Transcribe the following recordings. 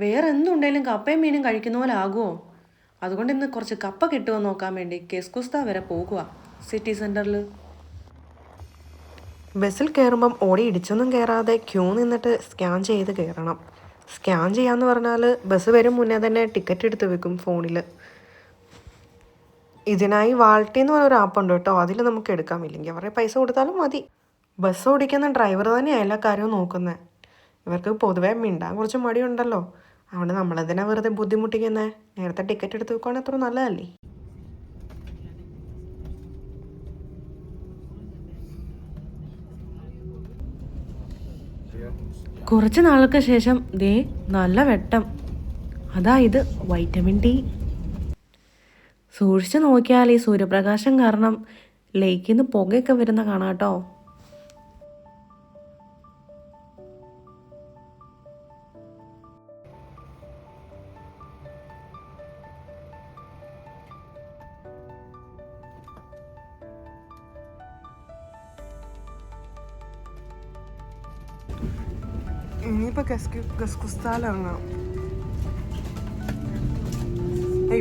വേറെ എന്തുണ്ടെങ്കിലും കപ്പയും മീനും കഴിക്കുന്ന പോലെ ആകുമോ? അതുകൊണ്ട് ഇന്ന് കുറച്ച് കപ്പ കിട്ടുമോ നോക്കാൻ വേണ്ടി കെസ്കുസ്ത വരെ പോകുക സിറ്റി സെൻറ്ററിൽ. ബസ്സിൽ കയറുമ്പം ഓടി ഇടിച്ചൊന്നും കയറാതെ ക്യൂ നിന്നിട്ട് സ്കാൻ ചെയ്ത് കയറണം. സ്കാൻ ചെയ്യാന്ന് പറഞ്ഞാൽ ബസ് വരും മുന്നേ തന്നെ ടിക്കറ്റ് എടുത്ത് വെക്കും ഫോണിൽ. ഇതിനായി വാൾട്ടി എന്ന് പറഞ്ഞൊരു ആപ്പുണ്ട് കേട്ടോ, അതിൽ നമുക്ക് എടുക്കാം. ഇല്ലെങ്കിൽ അവരുടെ പൈസ കൊടുത്താലും മതി. ബസ് ഓടിക്കുന്ന ഡ്രൈവർ തന്നെയാണ് എല്ലാ കാര്യവും നോക്കുന്നത്. ഇവർക്ക് പൊതുവേ മിണ്ടാൻ കുറച്ച് മടിയുണ്ടല്ലോ, അതുകൊണ്ട് നമ്മളെന്തിനാ വെറുതെ ബുദ്ധിമുട്ടിക്കുന്നത്? നേരത്തെ ടിക്കറ്റ് എടുത്ത് വെക്കുവാണെങ്കിൽ അത്ര നല്ലതല്ലേ. കുറച്ച് നാൾക്ക് ശേഷം ദേ നല്ല വെട്ടം. അതാ ഇത് വൈറ്റമിൻ ഡി. സൂക്ഷിച്ച് നോക്കിയാൽ ഈ സൂര്യപ്രകാശം കാരണം ലേക്കിൽ നിന്ന് പുകയൊക്കെ വരുന്ന കാണാം കേട്ടോ. ഇനിയിപ്പോൾ ഗസ്കുസ്താലാണ്.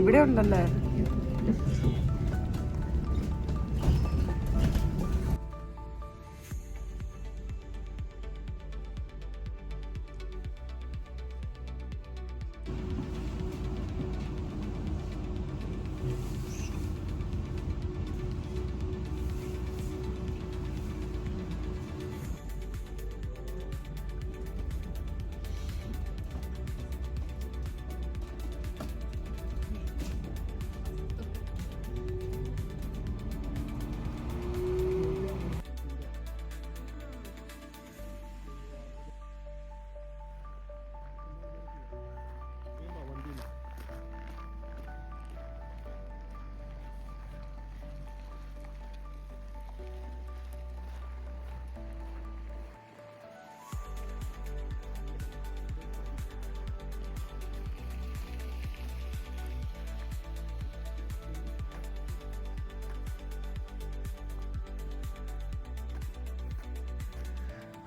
ഇവിടെ ഉണ്ടല്ലേ.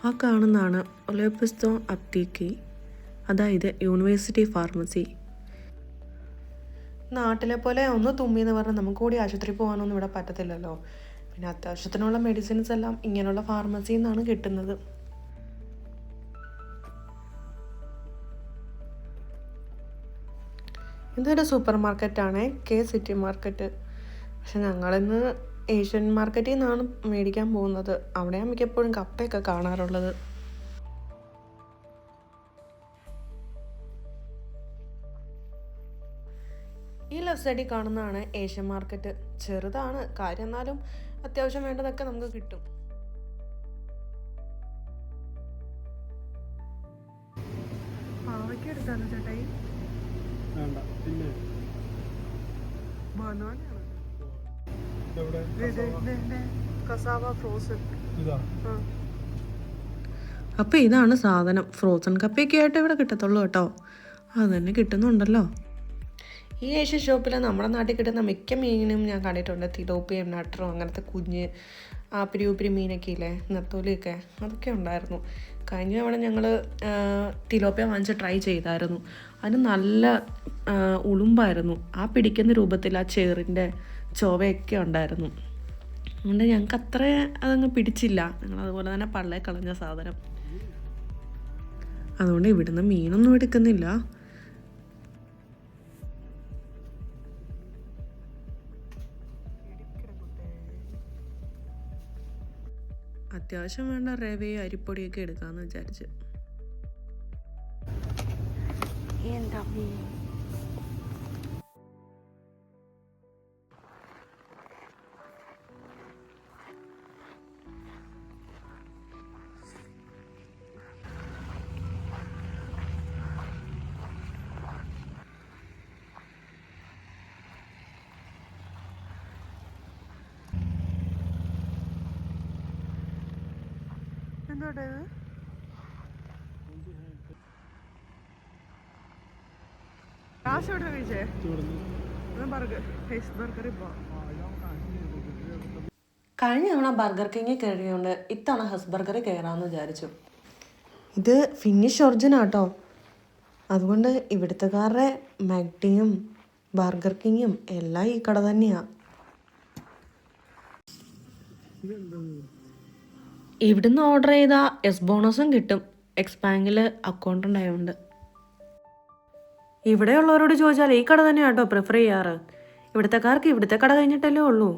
ആ കാണുന്നതാണ് ഒലേപ്പിസ്തോ അപ്തീക്കി, അതായത് യൂണിവേഴ്സിറ്റി ഫാർമസി. നാട്ടിലെ പോലെ ഒന്ന് തുമ്മിയെന്ന് പറഞ്ഞാൽ നമുക്ക് കൂടി ആശുപത്രി പോകാനൊന്നും ഇവിടെ പറ്റത്തില്ലല്ലോ. പിന്നെ അത്യാവശ്യത്തിനുള്ള മെഡിസിൻസ് എല്ലാം ഇങ്ങനെയുള്ള ഫാർമസിയിൽ നിന്നാണ് കിട്ടുന്നത്. ഇതൊരു സൂപ്പർ മാർക്കറ്റാണ്, കെ സിറ്റി മാർക്കറ്റ്. പക്ഷെ ഞങ്ങളിന്ന് ഏഷ്യൻ മാർക്കറ്റിൽ നിന്നാണ് മേടിക്കാൻ പോകുന്നത്. അവിടെയാണ് മിക്കപ്പോഴും കപ്പയൊക്കെ കാണാറുള്ളത്. ഈ ലെഫ്റ്റ് സൈഡിൽ കാണുന്നതാണ് ഏഷ്യൻ മാർക്കറ്റ്. ചെറുതാണ് കാര്യം, എന്നാലും അത്യാവശ്യം വേണ്ടതൊക്കെ നമുക്ക് കിട്ടും. പാവയ്ക്ക് എടുത്താലോ ചേട്ടായി? അപ്പൊ ഇതാണ് സാധനം. ഫ്രോസൺ കപ്പയൊക്കെ ആയിട്ട് ഇവിടെ കിട്ടത്തുള്ളൂ കേട്ടോ. അത് തന്നെ കിട്ടുന്നുണ്ടല്ലോ. ഈ ഏഷ്യൻ ഷോപ്പിൽ നമ്മുടെ നാട്ടിൽ കിട്ടുന്ന മിക്ക മീനും ഞാൻ കണ്ടിട്ടുണ്ട്. തിലോപ്പിയും നട്ടറും അങ്ങനത്തെ കുഞ്ഞ് ആപ്പിരി ഉപ്പിരി മീനൊക്കെ ഇല്ലേ, നെത്തോലിയൊക്കെ, അതൊക്കെ ഉണ്ടായിരുന്നു. കഴിഞ്ഞ തവണ ഞങ്ങൾ തിലോപ്പിയ വാങ്ങിച്ച് ട്രൈ ചെയ്തായിരുന്നു. അതിന് നല്ല ഉളുമ്പായിരുന്നു. ആ പിടിക്കുന്ന രൂപത്തിൽ ആ ചേറിൻ്റെ ചൊവയൊക്കെ ഉണ്ടായിരുന്നു. അതുകൊണ്ട് ഞങ്ങൾക്ക് അത്ര അതങ്ങ് പിടിച്ചില്ല. ഞങ്ങൾ അതുപോലെ തന്നെ പള്ളേ കളഞ്ഞ സാധനം. അതുകൊണ്ട് ഇവിടുന്ന് മീനൊന്നും എടുക്കുന്നില്ല. അത്യാവശ്യം വേണ്ട റവയും അരിപ്പൊടിയൊക്കെ എടുക്കാമെന്ന് വിചാരിച്ച്. എന്താ എന്തോട്ടെ കാശ് എവിടെ കഴിച്ചേ? കഴിഞ്ഞ തവണ ബർഗർ കിങ്ങിൽ കയറിയോണ്ട് ഇത്തവണ ഹസ് ബർഗറിൽ കയറാമെന്ന് വിചാരിച്ചു. ഇത് ഫിനിഷ് ഒറിജിനാട്ടോ. അതുകൊണ്ട് ഇവിടുത്തുകാരുടെ മാക്ഡിയും ബർഗർ കിങ്ങും എല്ലാം ഈ കട തന്നെയാണ്. ഇവിടുന്ന് ഓർഡർ ചെയ്താൽ എസ് ബോണസും കിട്ടും, എക്സ് ബാങ്കിൽ അക്കൗണ്ട് ഉണ്ടായതുകൊണ്ട്. ഇവിടെയുള്ളവരോട് ചോദിച്ചാൽ ഈ കട തന്നെയാണ് കേട്ടോ പ്രിഫർ ചെയ്യാറ്. ഇവിടുത്തെക്കാർക്ക് ഇവിടുത്തെ കട കഴിഞ്ഞിട്ടല്ലേ ഉള്ളൂ.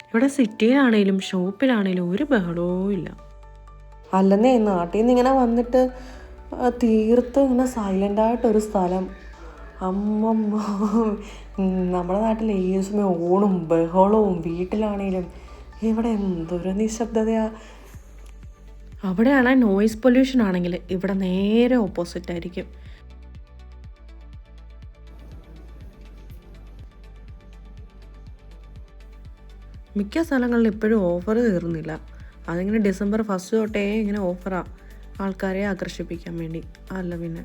ഇവിടെ സിറ്റിയിലാണേലും ഷോപ്പിലാണേലും ഒരു ബഹളവും ഇല്ല. അല്ലെന്നേ, നാട്ടിൽ നിന്ന് ഇങ്ങനെ വന്നിട്ട് തീർത്ത് ഇങ്ങനെ സൈലൻ്റായിട്ടൊരു സ്ഥലം. അമ്മമ്മ, നമ്മുടെ നാട്ടിൽ ഈ സമയം ഓണും ബഹളവും വീട്ടിലാണേലും. ഇവിടെ എന്തൊരു നിശബ്ദതയാ. അവിടെയാണ് നോയിസ് പൊല്യൂഷൻ ആണെങ്കിൽ ഇവിടെ നേരെ ഓപ്പോസിറ്റ് ആയിരിക്കും. മിക്ക സ്ഥലങ്ങളിലും ഇപ്പോഴും ഓഫർ തീർന്നില്ല. അതിങ്ങനെ ഡിസംബർ 1 തൊട്ടേ ഇങ്ങനെ ഓഫറാണ്, ആൾക്കാരെ ആകർഷിപ്പിക്കാൻ വേണ്ടി. അല്ല പിന്നെ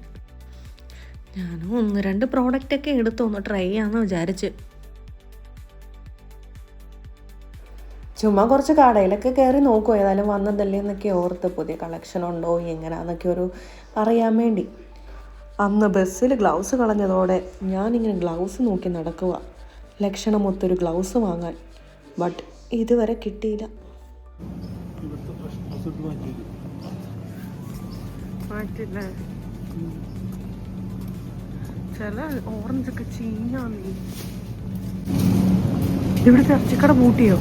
ഞാനും 1-2 പ്രോഡക്റ്റൊക്കെ എടുത്തൊന്ന് ട്രൈ ചെയ്യാമെന്ന് വിചാരിച്ച്. ചുമ്മാ കുറച്ച് കടയിലൊക്കെ കയറി നോക്കും, ഏതായാലും വന്നതല്ലേ എന്നൊക്കെ ഓർത്ത്, പുതിയ കളക്ഷൻ ഉണ്ടോ എങ്ങനെയാണെന്നൊക്കെ ഒരു അറിയാൻ വേണ്ടി. അന്ന് ബസ്സിൽ ഗ്ലൗസ് കളഞ്ഞതോടെ ഞാനിങ്ങനെ ഗ്ലൗസ് നോക്കി നടക്കുക, ലക്ഷണമൊത്തൊരു ഗ്ലൗസ് വാങ്ങാൻ. ബട്ട് ഇതുവരെ കിട്ടിയില്ല. ചില ഓറഞ്ചൊക്കെ ചീഞ്ഞാന്നേ. ഇവിടെ ഇറച്ചിക്കട പൂട്ടിയോ?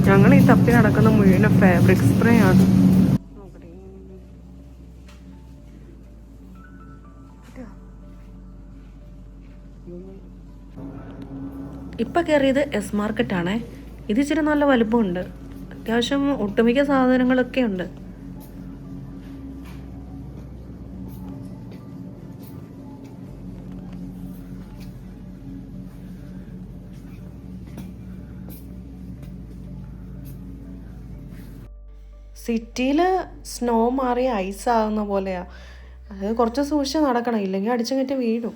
ഞങ്ങൾ ഈ തപ്പി നടക്കുന്ന മുഴുവൻ ഫാബ്രിക് സ്പ്രേ ആണ്. ഇപ്പം കയറിയത് എസ് മാർക്കറ്റാണേ. ഇത് ഇച്ചിരി നല്ല വലുപ്പമുണ്ട്, അത്യാവശ്യം ഒട്ടുമിക്ക സാധനങ്ങളൊക്കെ ഉണ്ട്. സിറ്റിയിൽ സ്നോ മാറി ഐസ് ആകുന്ന പോലെയാ. അത് കുറച്ച് സൂക്ഷിച്ച് നടക്കണം, ഇല്ലെങ്കിൽ അടിച്ചങ്ങറ്റ് വീഴും.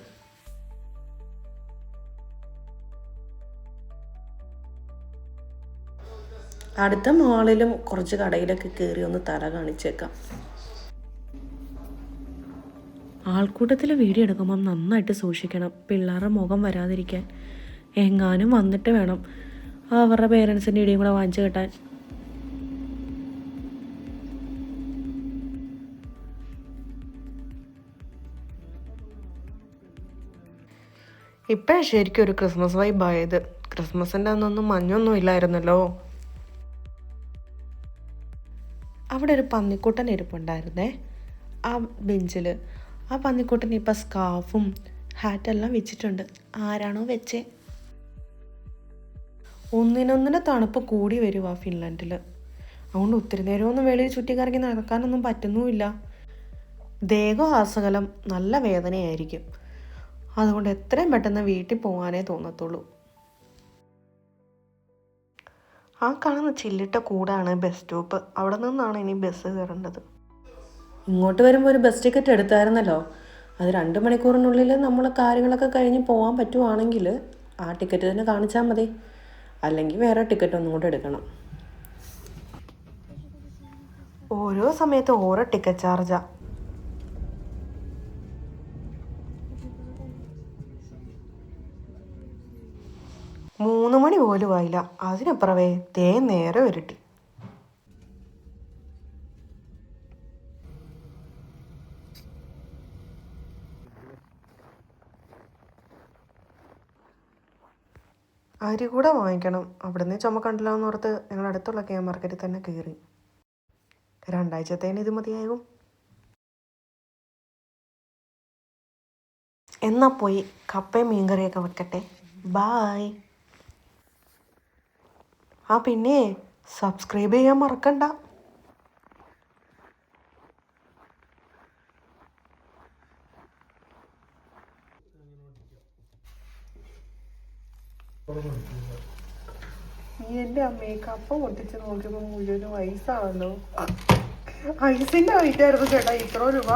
അടുത്ത മാളിലും കുറച്ച് കടയിലൊക്കെ കയറി ഒന്ന് തല കാണിച്ചേക്കാം. ആൾക്കൂട്ടത്തിൽ വീഡിയോ എടുക്കുമ്പം നന്നായിട്ട് സൂക്ഷിക്കണം, പിള്ളേരുടെ മുഖം വരാതിരിക്കാൻ. എങ്ങാനും വന്നിട്ട് വേണം അവരുടെ പേരൻസിൻ്റെ ഇടിയും കൂടെ വാങ്ങിച്ചു കെട്ടാൻ. ഇപ്പോഴാണ് ശരിക്കും ഒരു ക്രിസ്മസ് വൈബായത്. ക്രിസ്മസിൻ്റെ അന്നൊന്നും മഞ്ഞൊന്നും ഇല്ലായിരുന്നല്ലോ. അവിടെ ഒരു പന്നിക്കുട്ടൻ ഇരിപ്പുണ്ടായിരുന്നേ ആ ബെഞ്ചിൽ. ആ പന്നിക്കുട്ടൻ ഇപ്പം സ്കാർഫും ഹാറ്റെല്ലാം വെച്ചിട്ടുണ്ട്. ആരാണോ വെച്ചേ. ഒന്നിനൊന്നിനെ തണുപ്പ് കൂടി വരുവാ ഫിൻലാൻഡിൽ. അതുകൊണ്ട് ഒത്തിരി നേരമൊന്നും വെളിയിൽ ചുറ്റിക്കറങ്ങി നടക്കാനൊന്നും പറ്റുന്നുമില്ല. ദേഹോആസകലം നല്ല വേദനയായിരിക്കും. അതുകൊണ്ട് എത്രയും പെട്ടെന്ന് വീട്ടിൽ പോകാനേ തോന്നത്തുള്ളൂ. ആ കാണുന്ന ചില്ലിട്ട കൂടാണ് ബസ് സ്റ്റോപ്പ്. അവിടെ നിന്നാണ് ഇനി ബസ് കയറേണ്ടത്. ഇങ്ങോട്ട് വരുമ്പോൾ ഒരു ബസ് ടിക്കറ്റ് എടുത്തായിരുന്നല്ലോ. അത് 2 മണിക്കൂറിനുള്ളിൽ നമ്മൾ കാര്യങ്ങളൊക്കെ കഴിഞ്ഞ് പോകാൻ പറ്റുവാണെങ്കിൽ ആ ടിക്കറ്റ് തന്നെ കാണിച്ചാൽ മതി. അല്ലെങ്കിൽ വേറെ ടിക്കറ്റ് ഒന്നും കൂടെ എടുക്കണം. ഓരോ സമയത്ത് ഓരോ ടിക്കറ്റ് ചാർജാണ്. മൂന്ന് മണി പോലും ആയില്ല, അതിനപ്പുറവേ നേരെ ഉരുട്ടി. അരി കൂടെ വാങ്ങിക്കണം. അവിടുന്ന് ചുമക്കണ്ടല്ലോ എന്നോർത്ത് ഞങ്ങൾ അടുത്തുള്ള കെ മാർക്കറ്റിൽ തന്നെ കയറി. 2 ആഴ്ചത്തേന് ഇത് മതിയാകും. എന്നാ പോയി കപ്പയും മീൻകറിയൊക്കെ വെക്കട്ടെ. ബായ്. ആ പിന്നെ സബ്സ്ക്രൈബ് ചെയ്യാൻ മറക്കണ്ട. നീ എൻ്റെ അമ്മയെ കപ്പ പൊട്ടിച്ച് നോക്കിയപ്പോൾ മുഴുവൻ വയസ്സാണല്ലോ. ഐസിൻ്റെ റേറ്റ് ആയിരുന്നു ചേട്ടാ ഇത്ര രൂപ.